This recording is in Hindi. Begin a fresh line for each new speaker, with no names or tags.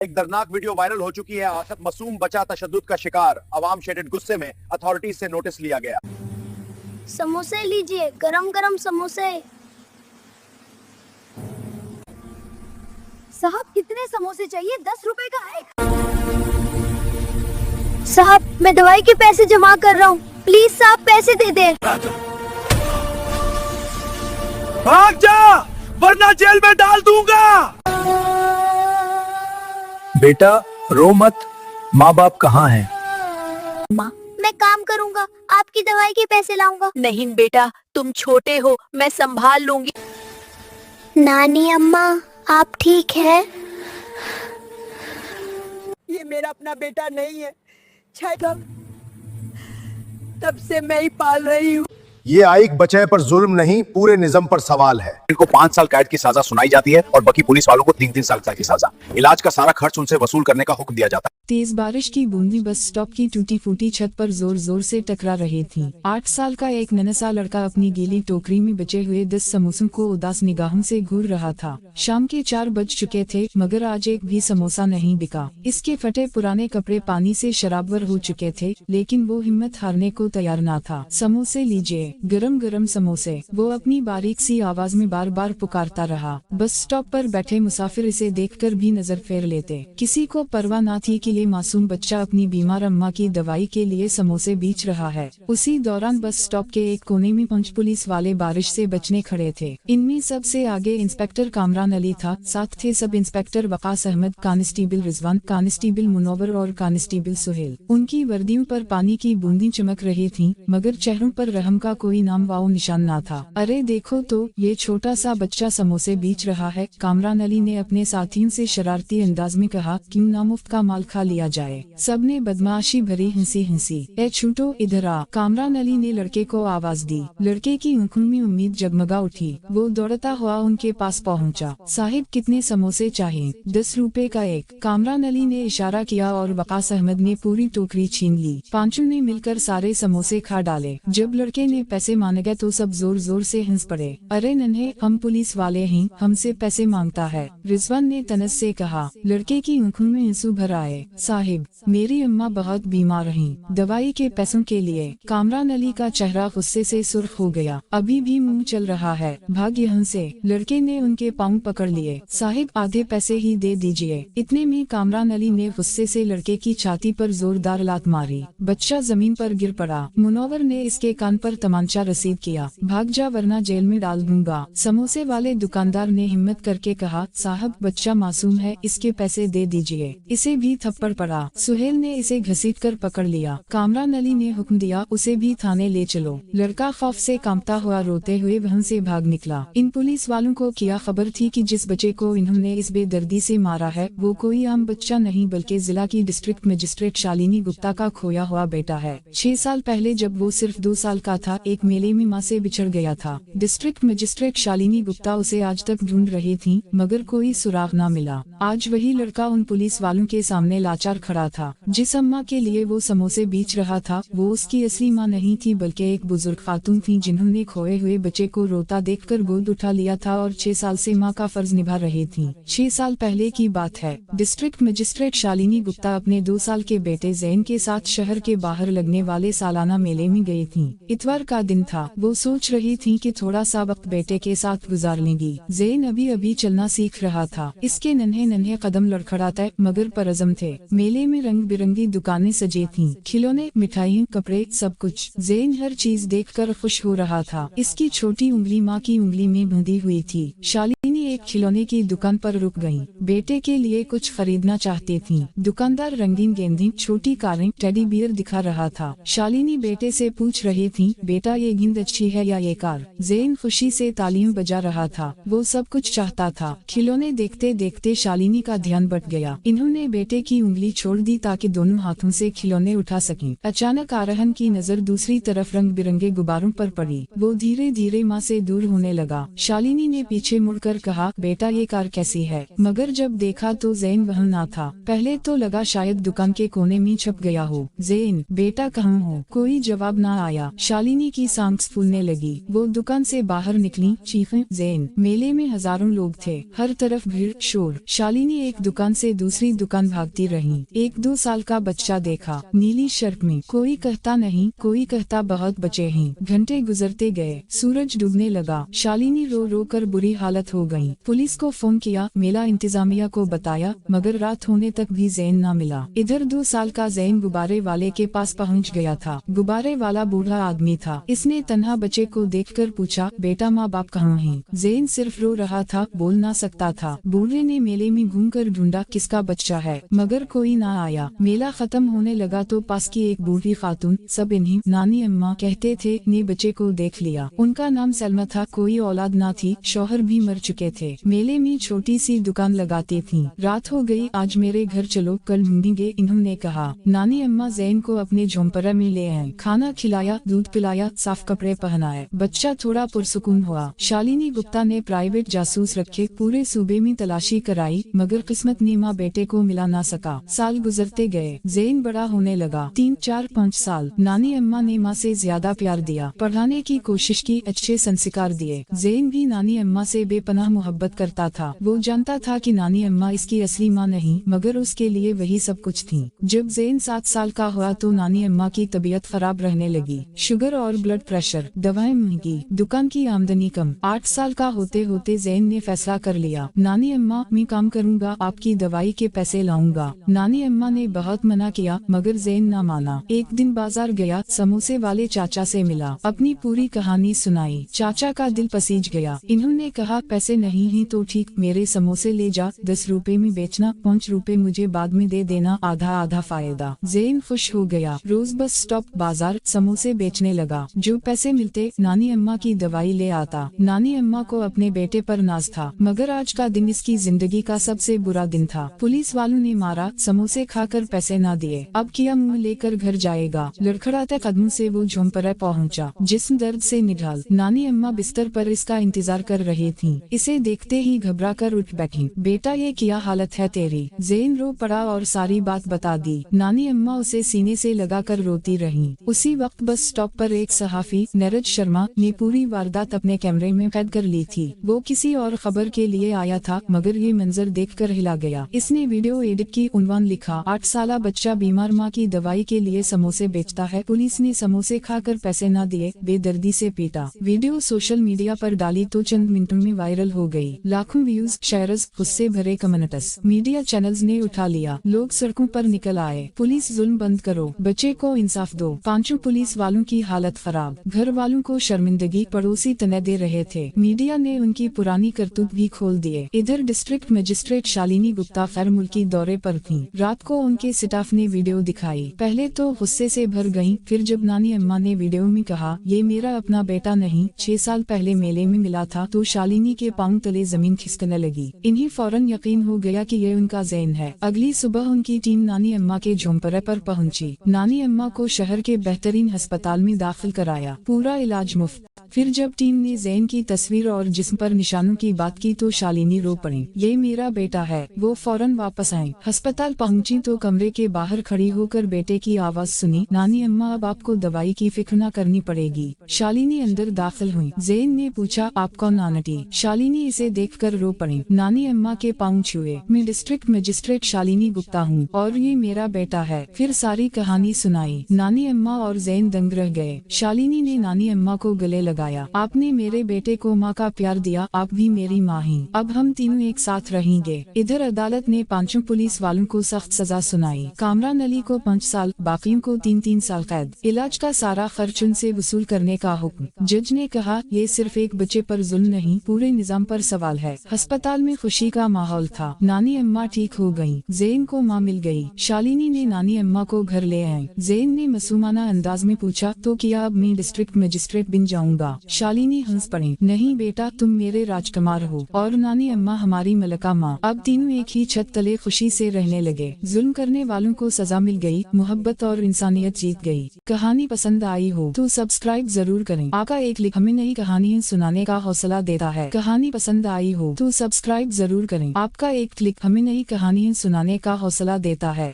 एक दर्दनाक वीडियो वायरल हो चुकी है। आसिफ मासूम बचा तशद्दुद का शिकार। अवाम शेडेड गुस्से में अथॉरिटीज से नोटिस लिया गया।
समोसे लीजिए, गरम गरम समोसे।
साहब कितने समोसे चाहिए? 10 रुपए का एक।
साहब मैं दवाई के पैसे जमा कर रहा हूँ, प्लीज साहब पैसे दे दे।
भाग जा वरना जेल में डाल दूंगा। बेटा रो मत, माँ बाप कहाँ हैं?
माँ,
मैं काम करूँगा, आपकी दवाई के पैसे लाऊंगा।
नहीं बेटा, तुम छोटे हो, मैं संभाल लूंगी।
नानी अम्मा आप ठीक है?
ये मेरा अपना बेटा नहीं है, शायद तब से मैं ही पाल रही हूँ।
ये आइक बचे पर जुल्म नहीं, पूरे निज़म पर सवाल है। इनको 5 साल कैद की सजा सुनाई जाती है और बाकी पुलिस वालों को 3-3 साल तक की सजा। इलाज का सारा खर्च उनसे वसूल करने का हुक्म दिया जाता है।
तेज बारिश की बूंदी बस स्टॉप की टूटी फूटी छत पर जोर जोर से टकरा रही थी। 8 साल का एक नन्हा लड़का अपनी गीली टोकरी में बचे हुए 10 समोसों को उदास निगाहों से घूर रहा था। शाम के 4 बज चुके थे मगर आज एक भी समोसा नहीं बिका। इसके फटे पुराने कपड़े पानी से शराबवर हो चुके थे, लेकिन वो हिम्मत हारने को तैयार न था। समोसे लीजिए, गरम गरम समोसे, वो अपनी बारीक सी आवाज में बार बार पुकारता रहा। बस स्टॉप पर बैठे मुसाफिर इसे देखकर भी नजर फेर लेते। किसी को परवाह न थी कि ये मासूम बच्चा अपनी बीमार अम्मा की दवाई के लिए समोसे बेच रहा है। उसी दौरान बस स्टॉप के एक कोने में 5 पुलिस वाले बारिश से बचने खड़े थे। इनमें सबसे आगे इंस्पेक्टर कामरान अली था, साथ थे सब inspector Waqas Ahmed, constable Rizwan, constable Munawwar और कांस्टेबल सुहेल। उनकी वर्दियों पर पानी की बूंदी चमक रही थी, मगर चेहरों पर रहम का कोई नाम वाओ निशान ना था। अरे देखो तो, ये छोटा सा बच्चा समोसे बेच रहा है, कामरान अली ने अपने साथियों से शरारती अंदाज में कहा। क्यों ना मुफ्त का माल खा लिया जाए। सबने बदमाशी भरी हंसी। ए छूटो इधर आ, कामरान अली ने लड़के को आवाज दी। लड़के की आंखों में उम्मीद जगमगा उठी। वो दौड़ता हुआ उनके पास पहुंचा। साहिब कितने समोसे चाहिए? 10 रुपए का एक, कामरान अली ने इशारा किया और वकास अहमद ने पूरी टोकरी छीन ली। पांचों ने मिलकर सारे समोसे खा डाले। जब लड़के ने पैसे मांगे तो सब जोर जोर से हंस पड़े। अरे नन्हे, हम पुलिस वाले हैं, हमसे पैसे मांगता है, रिजवान ने तनस से कहा। लड़के की आंखों में आंसू भर आए। साहिब मेरी अम्मा बहुत बीमार रहीं, दवाई के पैसों के लिए। कामरान अली का चेहरा गुस्से से सुर्ख हो गया। अभी भी मुंह चल रहा है, भाग यहाँ से। लड़के ने उनके पाँव पकड़ लिए। साहिब आधे पैसे ही दे दीजिए। इतने में कामरान अली ने गुस्से से लड़के की छाती पर जोरदार लात मारी। बच्चा जमीन पर गिर पड़ा। मुनव्वर ने इसके कान पर तमांचा रसीद किया। भाग जा वरना जेल में डाल दूंगा। समोसे वाले दुकानदार ने हिम्मत करके कहा। साहब बच्चा मासूम है, इसके पैसे दे दीजिए। इसे भी थप्पड़ पड़ा। सुहेल ने इसे घसीटकर पकड़ लिया। कामरान अली ने हुक्म दिया, उसे भी थाने ले चलो। लड़का खौफ से कांपता हुआ रोते हुए वहाँ से भाग निकला। इन पुलिस वालों को क्या खबर थी कि जिस बच्चे को इन्होंने इस बेदर्दी से मारा है वो कोई आम बच्चा नहीं बल्कि जिला की डिस्ट्रिक्ट मजिस्ट्रेट शालिनी गुप्ता का खोया हुआ बेटा है। 6 साल पहले जब वो सिर्फ 2 साल का था, एक मेले में माँ से बिछड़ गया था। डिस्ट्रिक्ट मजिस्ट्रेट शालिनी गुप्ता उसे आज तक ढूंढ रही थी, मगर कोई सुराग न मिला। आज वही लड़का उन पुलिस वालों के सामने लाचार खड़ा था। जिस अम्मा के लिए वो समोसे बेच रहा था वो उसकी असली माँ नहीं थी बल्कि एक बुजुर्ग खातून थी जिन्होंने खोए हुए बच्चे को रोता देखकर गोद उठा लिया था और 6 साल से माँ का फर्ज निभा रही थी। 6 साल पहले की बात है। डिस्ट्रिक्ट मजिस्ट्रेट शालिनी गुप्ता अपने 2 साल के बेटे जैन के साथ शहर के बाहर लगने वाले सालाना मेले में गई थी। इतवार का दिन था। वो सोच रही थी कि थोड़ा सा वक्त बेटे के साथ गुजार लेंगी। जैन अभी अभी चलना सीख रहा था। इसके नन्हे नन्हे कदम लड़खड़ाते मगर परअज़म थे। मेले में रंग बिरंगी दुकानें सजी थीं, खिलौने, मिठाइयाँ, कपड़े, सब कुछ। जैन हर चीज देखकर खुश हो रहा था। इसकी छोटी उंगली माँ की उंगली में बंधी हुई थी। शालिनी एक खिलौने की दुकान पर रुक गई। बेटे के लिए कुछ खरीदना चाहती थी। दुकानदार रंगीन गेंदें, छोटी कारें, टेडी बियर दिखा रहा था। शालिनी बेटे से पूछ रही थी, बेटा ये गेंद अच्छी है या ये कार? जैन खुशी से तालियां बजा रहा था। वो सब कुछ चाहता था। खिलौने देखते देखते शालिनी का ध्यान बट गया। इन्होंने बेटे की उंगली छोड़ दी ताकि दोनों हाथों से खिलौने उठा सकें। अचानक आरहन की नजर दूसरी तरफ रंग बिरंगे गुब्बारों पर पड़ी। वो धीरे धीरे माँ से दूर होने लगा। शालिनी ने पीछे मुड़कर कहा, बेटा ये कार कैसी है? मगर जब देखा तो ज़ैन वहाँ ना था। पहले तो लगा शायद दुकान के कोने में छुप गया हो। ज़ैन, बेटा कहाँ हो? कोई जवाब ना आया। शालिनी की सांस फूलने लगी। वो दुकान से बाहर निकली, चीखें ज़ैन। मेले में हजारों लोग थे, हर तरफ भीड़ शोर। शालिनी एक दुकान से दूसरी दुकान भागती रही। 1-2 साल का बच्चा देखा, नीली शर्ट में। कोई कहता नहीं, कोई कहता बहुत बचे हैं। घंटे गुजरते गए, सूरज डूबने लगा। शालिनी रो रो कर बुरी हालत हो गई। पुलिस को फोन किया, मेला इंतजामिया को बताया, मगर रात होने तक भी ज़ैन ना मिला। इधर 2 साल का ज़ैन गुब्बारे वाले के पास पहुंच गया था। गुब्बारे वाला बूढ़ा आदमी था। इसने तन्हा बच्चे को देखकर पूछा, बेटा माँ बाप कहाँ हैं? ज़ैन सिर्फ रो रहा था, बोल ना सकता था। बूढ़े ने मेले में घूमकर ढूंढा किसका बच्चा है, मगर कोई ना आया। मेला खत्म होने लगा तो पास की एक बूढ़ी खातून, सब इन्हीं नानी अम्मा कहते थे, ने बच्चे को देख लिया। उनका नाम सलमा था। कोई औलाद ना थी, शौहर भी मर चुके थे। मेले में छोटी सी दुकान लगाती थीं। रात हो गई, आज मेरे घर चलो, कल ढूंढेंगे, इन्होंने कहा। नानी अम्मा ज़ैन को अपने झोंपड़ा में ले आए। खाना खिलाया, दूध पिलाया, साफ कपड़े पहनाए। बच्चा थोड़ा पुरसुकून हुआ। शालिनी गुप्ता ने प्राइवेट जासूस रखे, पूरे सूबे में तलाशी कराई, मगर किस्मत ने माँ बेटे को मिला ना सका। साल गुजरते गए, ज़ैन बड़ा होने लगा। 3, 4, 5 साल। नानी अम्मा ने माँ से ज्यादा प्यार दिया, पढ़ाने की कोशिश की, अच्छे संस्कार दिए। ज़ैन भी नानी अम्मा से बेपनाह मोहब्बत करता था। वो जानता था कि नानी अम्मा इसकी असली माँ नहीं, मगर उसके लिए वही सब कुछ थी। जब ज़ैन 7 साल का हुआ तो नानी अम्मा की तबीयत खराब रहने लगी। शुगर और ब्लड प्रेशर, दवाएं महंगी, दुकान की आमदनी कम। 8 साल का होते होते ज़ैन ने फैसला कर लिया, नानी अम्मा मैं काम करूँगा, आपकी दवाई के पैसे लाऊंगा। नानी अम्मा ने बहुत मना किया, मगर ज़ैन न माना। एक दिन बाजार गया, समोसे वाले चाचा से मिला, अपनी पूरी कहानी सुनाई। चाचा का दिल पसीज गया। इन्होंने कहा, पैसे नहीं ही तो ठीक, मेरे समोसे ले जा, 10 रुपए में बेचना, 5 रुपए मुझे बाद में दे देना, आधा आधा फायदा। ज़ैन खुश हो गया। रोज बस स्टॉप बाजार समोसे बेचने लगा। जो पैसे मिलते नानी अम्मा की दवाई ले आता। नानी अम्मा को अपने बेटे पर नाज था, मगर आज का दिन इसकी जिंदगी का सबसे बुरा दिन था। पुलिस वालों ने मारा, समोसे खाकर पैसे ना दिए। अब किया मुँह लेकर घर जाएगा। लड़खड़ाते कदमों से वो झोंपड़ा पहुंचा। जिस्म दर्द से निढाल। नानी अम्मा बिस्तर पर इसका इंतजार कर रही थीं। इसे देखते ही घबरा कर उठ बैठी। बेटा ये क्या हालत है तेरी? ज़ैन रो पड़ा और सारी बात बता दी। नानी अम्मा उसे सीने से लगाकर रोती रही। उसी वक्त बस स्टॉप पर एक सहाफी नीरज शर्मा ने पूरी वारदात अपने कैमरे में कैद कर ली थी। वो किसी और खबर के लिए आया था, मगर ये मंजर देखकर हिला गया। इसने वीडियो एडिट की, उन्वान लिखा, 8 साला बच्चा बीमार माँ की दवाई के लिए समोसे बेचता है, पुलिस ने समोसे खाकर पैसे न दिए, बेदर्दी से पीटा। वीडियो सोशल मीडिया पर डाली तो चंद मिनटों में वायरल हो गई। लाखों व्यूज, शेयर्स, गुस्से भरे कमेंट्स। मीडिया चैनल्स ने उठा लिया। लोग सड़कों पर निकल आए। पुलिस जुल्म बंद करो, बच्चे को इंसाफ दो। 5 पुलिस वालों की हालत खराब, घर वालों को शर्मिंदगी, पड़ोसी तने दे रहे थे। मीडिया ने उनकी पुरानी करतूत भी खोल दिए। इधर डिस्ट्रिक्ट मजिस्ट्रेट शालिनी गुप्ता खैर मुल्की दौरे पर थीं। रात को उनके स्टाफ ने वीडियो दिखाई। पहले तो गुस्से से भर गईं, फिर जब नानी अम्मा ने वीडियो में कहा, ये मेरा अपना बेटा नहीं, 6 साल पहले मेले में मिला था, तो शालिनी के पांव तले जमीन खिसकने लगी। इन्हें फौरन यकीन हो गया कि ये उनका ज़ैन है। अगली सुबह उनकी टीम नानी अम्मा के झोंपड़े पर पहुंची। नानी अम्मा को शहर के बेहतरीन अस्पताल में दाखिल कराया, पूरा इलाज मुफ्त। फिर जब टीम ने ज़ैन की तस्वीर और जिस्म पर निशानों की बात की तो शालिनी रो पड़ी। ये मेरा बेटा है। वो फौरन वापस आए। अस्पताल पहुंची तो कमरे के बाहर खड़ी होकर बेटे की आवाज सुनी, नानी अम्मा अब आपको दवाई की फिक्र न करनी पड़ेगी। शालिनी अंदर दाखिल हुई। ज़ैन ने पूछा, आप कौन आंटी? शालिनी इसे देखकर रो पड़ी। नानी अम्मा के पाँव छुए। मैं डिस्ट्रिक्ट मजिस्ट्रेट शालिनी गुप्ता हूँ और ये मेरा बेटा है। फिर सारी कहानी सुनाई। नानी अम्मा और ज़ैन दंग रह गए। शालिनी ने नानी अम्मा को गले लगाया। आपने मेरे बेटे को माँ का प्यार दिया, आप भी मेरी माँ हैं। अब हम तीनों एक साथ रहेंगे। इधर अदालत ने 5 पुलिस वालों को सख्त सजा सुनाई। कामरान अली को 5 साल, बाकियों को 3-3 साल कैद। इलाज का सारा खर्च उनसे वसूल करने का हुक्म। जज ने कहा, ये सिर्फ एक बच्चे पर जुल्म नहीं, पूरे निजाम पर सवाल है। अस्पताल में खुशी का माहौल था। नानी अम्मा ठीक हो गयी। ज़ैन को माँ मिल गयी। शालिनी ने नानी अम्मा को घर ले आए। ज़ैन ने मासूमाना अंदाज में पूछा, तो क्या अब मैं डिस्ट्रिक्ट मजिस्ट्रेट बन जाऊंगा? शालिनी हंस पड़ी। नहीं बेटा, तुम मेरे राजकुमार हो और नानी अम्मा हमारी मलका माँ। अब तीनों एक ही छत तले खुशी से रहने लगे। जुल्म करने वालों को सजा मिल गई, मोहब्बत और इंसानियत जीत गई। कहानी पसंद आई हो तो सब्सक्राइब जरूर करें। आपका एक क्लिक हमें नई कहानियाँ सुनाने का हौसला देता है। कहानी पसंद आई हो तो सब्सक्राइब जरूर करें। आपका एक क्लिक हमें नई कहानियाँ सुनाने का हौसला देता है।